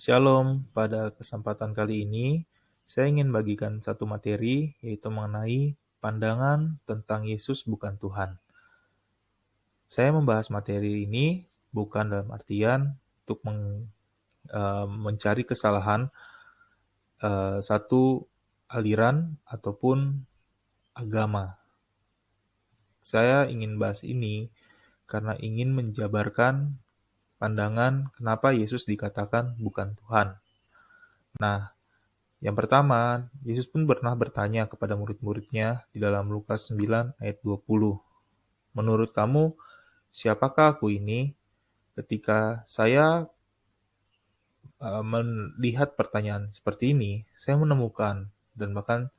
Shalom, pada kesempatan kali ini saya ingin bagikan satu materi yaitu mengenai pandangan tentang Yesus bukan Tuhan. Saya membahas materi ini bukan dalam artian untuk mencari kesalahan satu aliran ataupun agama. Saya ingin bahas ini karena ingin menjabarkan pandangan kenapa Yesus dikatakan bukan Tuhan. Nah, yang pertama, Yesus pun pernah bertanya kepada murid-muridnya di dalam Lukas 9 ayat 20. Menurut kamu, siapakah aku ini? Ketika saya melihat pertanyaan seperti ini, saya menemukan dan bahkan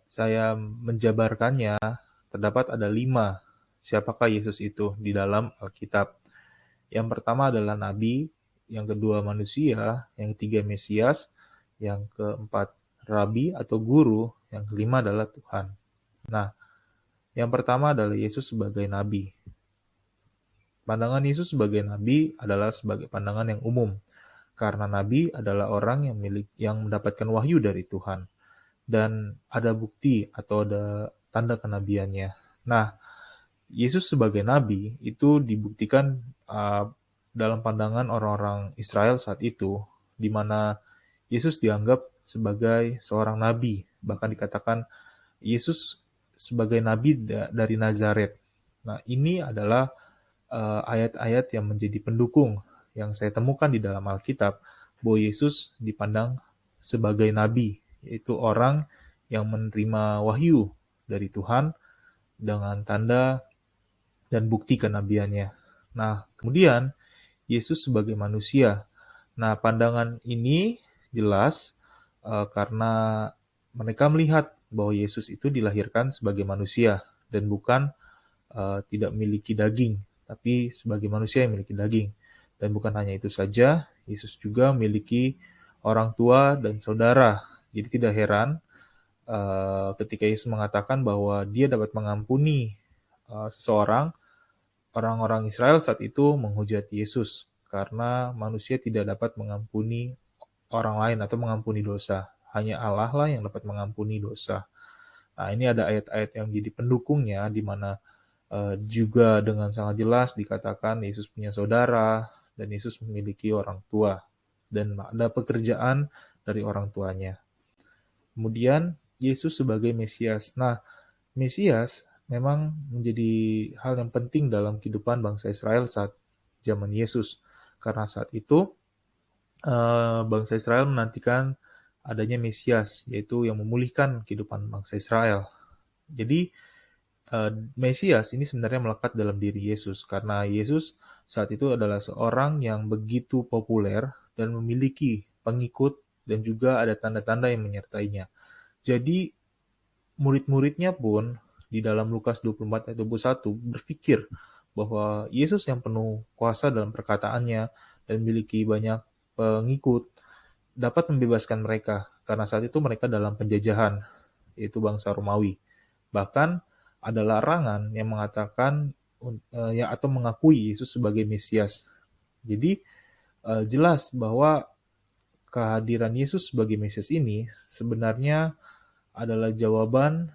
saya menjabarkannya, terdapat ada 5 siapakah Yesus itu di dalam Alkitab. Yang pertama adalah Nabi, yang kedua manusia, yang ketiga Mesias, yang keempat Rabi atau Guru, yang kelima adalah Tuhan. Nah, yang pertama adalah Yesus sebagai Nabi. Pandangan Yesus sebagai Nabi adalah sebagai pandangan yang umum, karena Nabi adalah orang yang mendapatkan wahyu dari Tuhan, dan ada bukti atau ada tanda kenabiannya. Nah, Yesus sebagai Nabi itu dibuktikan dalam pandangan orang-orang Israel saat itu, di mana Yesus dianggap sebagai seorang nabi. Bahkan dikatakan Yesus sebagai nabi dari Nazaret. Nah, ini adalah ayat-ayat yang menjadi pendukung yang saya temukan di dalam Alkitab bahwa Yesus dipandang sebagai nabi, yaitu orang yang menerima wahyu dari Tuhan dengan tanda dan bukti kenabiannya. Nah, kemudian Yesus sebagai manusia. Nah, pandangan ini jelas karena mereka melihat bahwa Yesus itu dilahirkan sebagai manusia dan bukan tidak memiliki daging, tapi sebagai manusia yang memiliki daging. Dan bukan hanya itu saja, Yesus juga memiliki orang tua dan saudara. Jadi tidak heran ketika Yesus mengatakan bahwa dia dapat mengampuni seseorang. Orang-orang Israel saat itu menghujat Yesus karena manusia tidak dapat mengampuni orang lain atau mengampuni dosa. Hanya Allah lah yang dapat mengampuni dosa. Nah, ini ada ayat-ayat yang jadi pendukungnya di mana juga dengan sangat jelas dikatakan Yesus punya saudara dan Yesus memiliki orang tua dan ada pekerjaan dari orang tuanya. Kemudian Yesus sebagai Mesias. Nah, Mesias memang menjadi hal yang penting dalam kehidupan bangsa Israel saat zaman Yesus. Karena saat itu bangsa Israel menantikan adanya Mesias, yaitu yang memulihkan kehidupan bangsa Israel. Jadi Mesias ini sebenarnya melekat dalam diri Yesus, karena Yesus saat itu adalah seorang yang begitu populer dan memiliki pengikut dan juga ada tanda-tanda yang menyertainya. Jadi murid-muridnya pun di dalam Lukas 24 ayat 21 berpikir bahwa Yesus yang penuh kuasa dalam perkataannya dan memiliki banyak pengikut dapat membebaskan mereka karena saat itu mereka dalam penjajahan, yaitu bangsa Romawi. Bahkan ada larangan yang mengatakan atau mengakui Yesus sebagai Mesias. Jadi jelas bahwa kehadiran Yesus sebagai Mesias ini sebenarnya adalah jawaban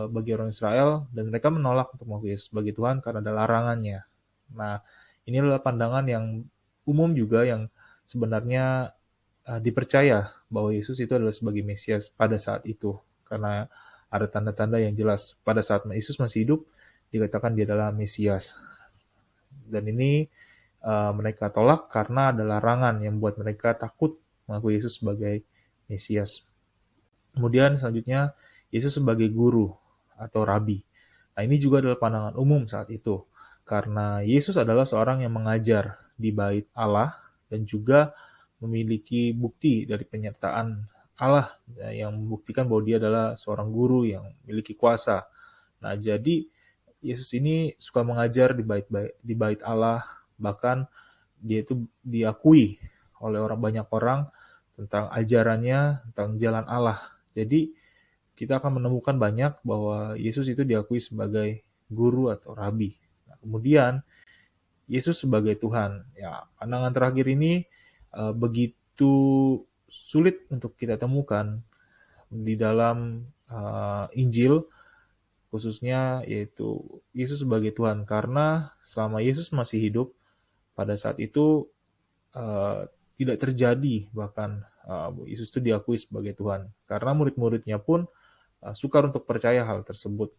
bagi orang Israel dan mereka menolak untuk mengakui Yesus sebagai Tuhan karena ada larangannya. Nah, ini adalah pandangan yang umum juga yang sebenarnya dipercaya bahwa Yesus itu adalah sebagai Mesias pada saat itu karena ada tanda-tanda yang jelas pada saat Yesus masih hidup dikatakan dia adalah Mesias. Dan ini mereka tolak karena ada larangan yang membuat mereka takut mengakui Yesus sebagai Mesias. Kemudian selanjutnya Yesus sebagai guru atau rabi. Nah, ini juga adalah pandangan umum saat itu. Karena Yesus adalah seorang yang mengajar di bait Allah dan juga memiliki bukti dari penyertaan Allah yang membuktikan bahwa dia adalah seorang guru yang memiliki kuasa. Nah, jadi Yesus ini suka mengajar di bait Allah, bahkan dia itu diakui oleh banyak orang tentang ajarannya, tentang jalan Allah. Jadi kita akan menemukan banyak bahwa Yesus itu diakui sebagai guru atau rabi. Nah, kemudian Yesus sebagai Tuhan. Ya, pandangan terakhir ini begitu sulit untuk kita temukan di dalam Injil, khususnya yaitu Yesus sebagai Tuhan. Karena selama Yesus masih hidup, pada saat itu tidak terjadi bahkan Yesus itu diakui sebagai Tuhan. Karena murid-muridnya pun sukar untuk percaya hal tersebut.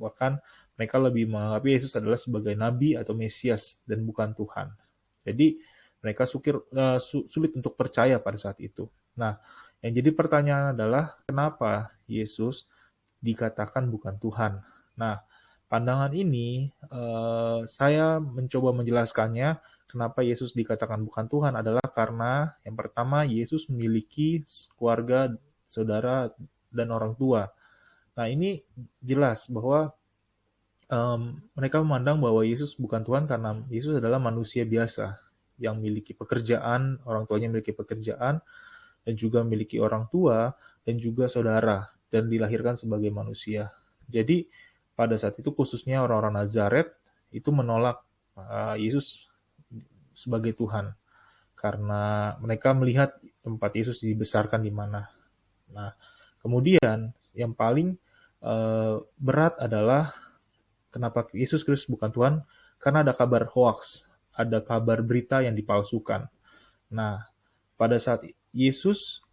Bahkan mereka lebih menganggap Yesus adalah sebagai nabi atau Mesias dan bukan Tuhan. Jadi mereka sulit untuk percaya pada saat itu. Nah, yang jadi pertanyaan adalah kenapa Yesus dikatakan bukan Tuhan? Nah, pandangan ini saya mencoba menjelaskannya kenapa Yesus dikatakan bukan Tuhan adalah karena yang pertama Yesus memiliki keluarga, saudara, dan orang tua. Nah, ini jelas bahwa mereka memandang bahwa Yesus bukan Tuhan karena Yesus adalah manusia biasa yang memiliki pekerjaan, orang tuanya memiliki pekerjaan, dan juga memiliki orang tua, dan juga saudara, dan dilahirkan sebagai manusia. Jadi, pada saat itu khususnya orang-orang Nazaret itu menolak Yesus sebagai Tuhan, karena mereka melihat tempat Yesus dibesarkan di mana. Nah, kemudian yang paling berat adalah kenapa Yesus Kristus bukan Tuhan? Karena ada kabar hoax, ada kabar berita yang dipalsukan. Nah, pada saat Yesus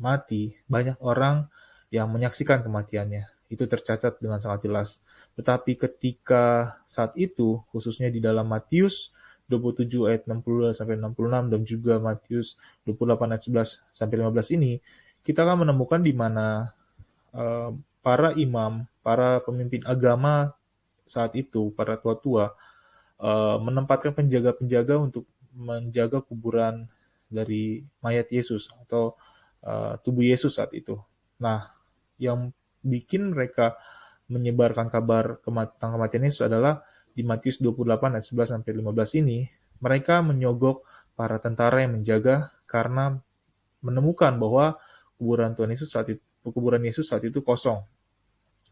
mati, banyak orang yang menyaksikan kematiannya. Itu tercatat dengan sangat jelas. Tetapi ketika saat itu, khususnya di dalam Matius 27 ayat 62 sampai 66 dan juga Matius 28 ayat 11 sampai 15 ini, kita akan menemukan di mana para imam, para pemimpin agama saat itu, para tua-tua, menempatkan penjaga-penjaga untuk menjaga kuburan dari mayat Yesus atau tubuh Yesus saat itu. Nah, yang bikin mereka menyebarkan kabar tentang kematian Yesus adalah di Matius 28 ayat 11 sampai 15 ini, mereka menyogok para tentara yang menjaga karena menemukan bahwa kuburan Yesus saat itu kosong.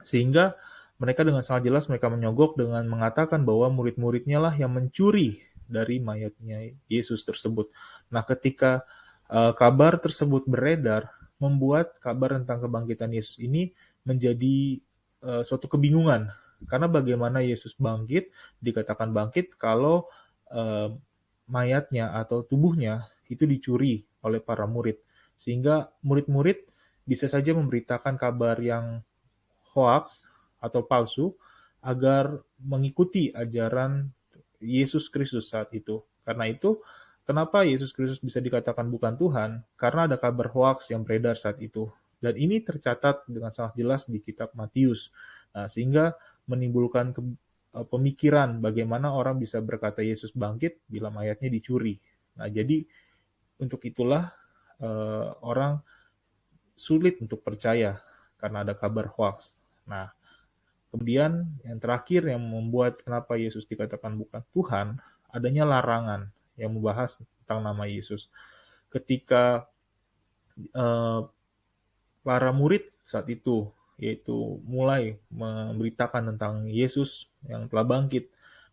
Sehingga mereka dengan sangat jelas mereka menyogok dengan mengatakan bahwa murid-muridnya lah yang mencuri dari mayatnya Yesus tersebut. Nah, ketika kabar tersebut beredar, membuat kabar tentang kebangkitan Yesus ini menjadi suatu kebingungan. Karena bagaimana Yesus bangkit, dikatakan bangkit kalau mayatnya atau tubuhnya itu dicuri oleh para murid. Sehingga murid-murid bisa saja memberitakan kabar yang hoax atau palsu agar mengikuti ajaran Yesus Kristus saat itu. Karena itu, kenapa Yesus Kristus bisa dikatakan bukan Tuhan? Karena ada kabar hoax yang beredar saat itu. Dan ini tercatat dengan sangat jelas di kitab Matius. Nah, sehingga menimbulkan pemikiran bagaimana orang bisa berkata Yesus bangkit bila mayatnya dicuri. Nah, jadi untuk itulah orang sulit untuk percaya karena ada kabar hoax. Nah, kemudian yang terakhir yang membuat kenapa Yesus dikatakan bukan Tuhan, adanya larangan yang membahas tentang nama Yesus. Ketika para murid saat itu, yaitu mulai memberitakan tentang Yesus yang telah bangkit,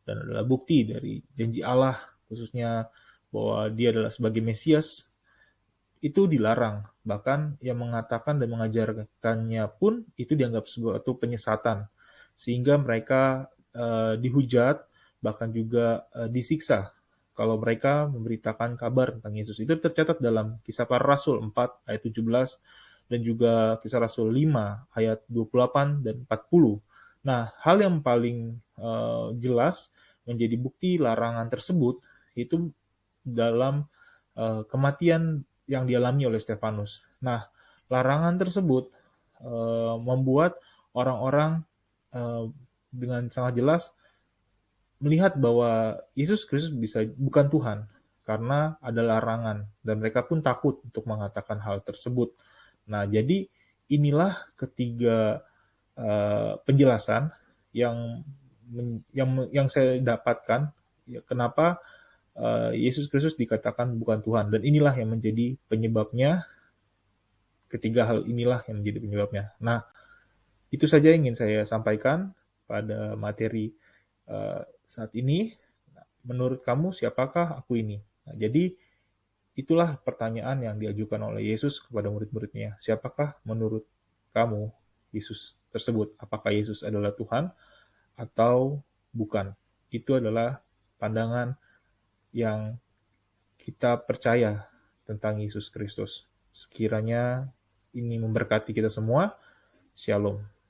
dan adalah bukti dari janji Allah, khususnya bahwa dia adalah sebagai Mesias, itu dilarang. Bahkan yang mengatakan dan mengajarkannya pun itu dianggap suatu penyesatan. Sehingga mereka dihujat, bahkan juga disiksa kalau mereka memberitakan kabar tentang Yesus. Itu tercatat dalam Kisah Para Rasul 4 ayat 17 dan juga Kisah Rasul 5 ayat 28 dan 40. Nah, hal yang paling jelas menjadi bukti larangan tersebut itu dalam kematian yang dialami oleh Stefanus. Nah, larangan tersebut membuat orang-orang dengan sangat jelas melihat bahwa Yesus Kristus bukan Tuhan karena ada larangan dan mereka pun takut untuk mengatakan hal tersebut. Nah, jadi inilah ketiga penjelasan yang saya dapatkan kenapa Yesus Kristus dikatakan bukan Tuhan. Dan inilah yang menjadi penyebabnya, ketiga hal inilah yang menjadi penyebabnya. Nah, itu saja yang ingin saya sampaikan pada materi saat ini. menurut kamu siapakah aku ini? Nah, jadi itulah pertanyaan yang diajukan oleh Yesus kepada murid-muridnya. Siapakah menurut kamu Yesus tersebut? Apakah Yesus adalah Tuhan atau bukan? Itu adalah pandangan yang kita percaya tentang Yesus Kristus. Sekiranya ini memberkati kita semua. Shalom.